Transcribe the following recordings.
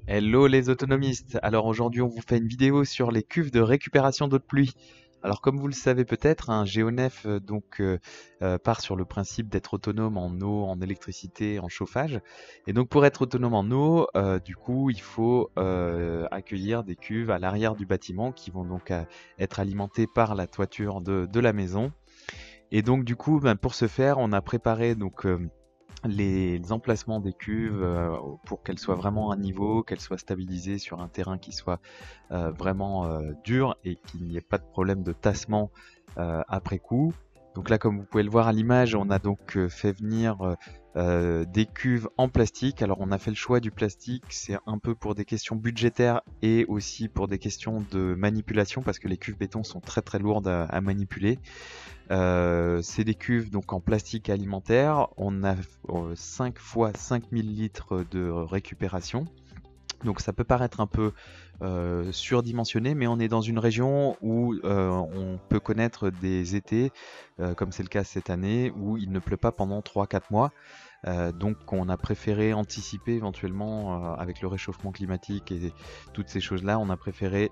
Hello les autonomistes. Alors aujourd'hui on vous fait une vidéo sur les cuves de récupération d'eau de pluie. Alors comme vous le savez peut-être, un GeoNef part sur le principe d'être autonome en eau, en électricité, en chauffage. Et donc pour être autonome en eau, du coup il faut accueillir des cuves à l'arrière du bâtiment qui vont donc être alimentées par la toiture de la maison. Et donc du coup pour ce faire on a préparé les emplacements des cuves pour qu'elles soient vraiment à niveau, qu'elles soient stabilisées sur un terrain qui soit vraiment dur et qu'il n'y ait pas de problème de tassement après coup. Donc là, comme vous pouvez le voir à l'image, on a donc fait venir des cuves en plastique. Alors on a fait le choix du plastique, c'est un peu pour des questions budgétaires et aussi pour des questions de manipulation parce que les cuves béton sont très très lourdes à manipuler. C'est des cuves donc en plastique alimentaire. On a 5 fois 5000 litres de récupération. Donc ça peut paraître un peu surdimensionné, mais on est dans une région où on peut connaître des étés, comme c'est le cas cette année, où il ne pleut pas pendant 3-4 mois. Donc on a préféré anticiper éventuellement avec le réchauffement climatique et toutes ces choses-là, on a préféré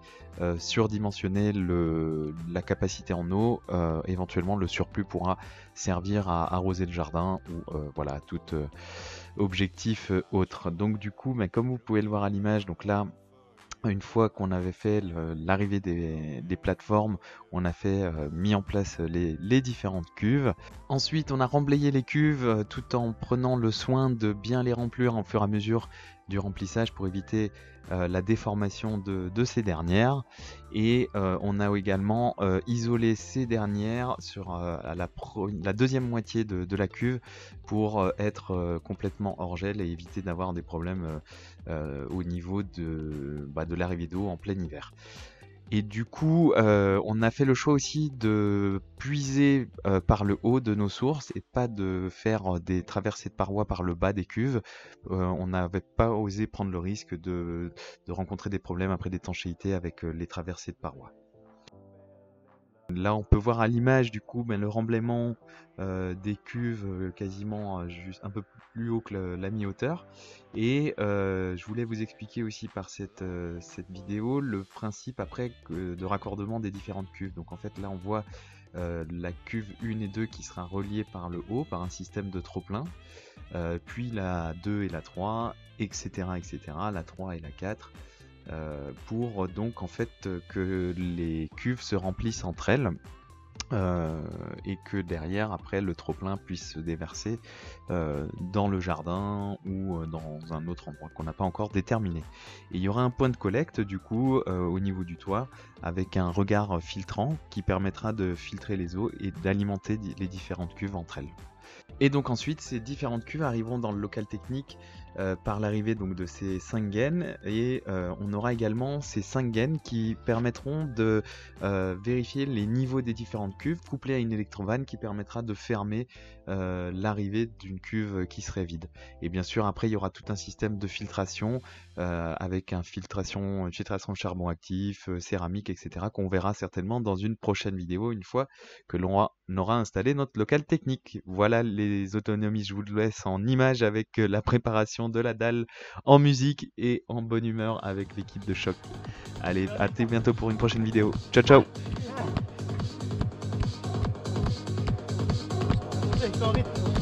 surdimensionner la capacité en eau. Éventuellement le surplus pourra servir à arroser le jardin ou voilà tout objectif autre. Donc du coup, mais comme vous pouvez le voir à l'image, donc là une fois qu'on avait fait l'arrivée des plateformes, on a fait mis en place les différentes cuves. Ensuite, on a remblayé les cuves tout en prenant le soin de bien les remplir au fur et à mesure du remplissage pour éviter la déformation de ces dernières. Et on a également isolé ces dernières sur la deuxième moitié de la cuve pour être complètement hors gel et éviter d'avoir des problèmes au niveau de l'arrivée d'eau en plein hiver. Et du coup, on a fait le choix aussi de puiser par le haut de nos sources et pas de faire des traversées de parois par le bas des cuves. On n'avait pas osé prendre le risque de rencontrer des problèmes après d'étanchéité avec les traversées de parois. Là, on peut voir à l'image du coup le remblaiement des cuves quasiment juste un peu plus haut que la mi-hauteur. Et je voulais vous expliquer aussi par cette vidéo le principe après de raccordement des différentes cuves. Donc en fait là on voit la cuve 1 et 2 qui sera reliée par le haut, par un système de trop-plein, puis la 2 et la 3, etc., etc., la 3 et la 4. Pour donc en fait que les cuves se remplissent entre elles et que derrière après le trop-plein puisse se déverser dans le jardin ou dans un autre endroit qu'on n'a pas encore déterminé. Et il y aura un point de collecte du coup au niveau du toit avec un regard filtrant qui permettra de filtrer les eaux et d'alimenter les différentes cuves entre elles. Et donc ensuite, ces différentes cuves arriveront dans le local technique par l'arrivée donc de ces 5 gaines et on aura également ces 5 gaines qui permettront de vérifier les niveaux des différentes cuves couplées à une électrovanne qui permettra de fermer l'arrivée d'une cuve qui serait vide. Et bien sûr après il y aura tout un système de filtration avec une filtration charbon actif, céramique, etc. qu'on verra certainement dans une prochaine vidéo une fois que l'on aura installé notre local technique. Voilà les autonomies, je vous le laisse en images avec la préparation de la dalle, en musique et en bonne humeur avec l'équipe de Choc. Allez, à très bientôt pour une prochaine vidéo. Ciao ciao. Avec ton rythme.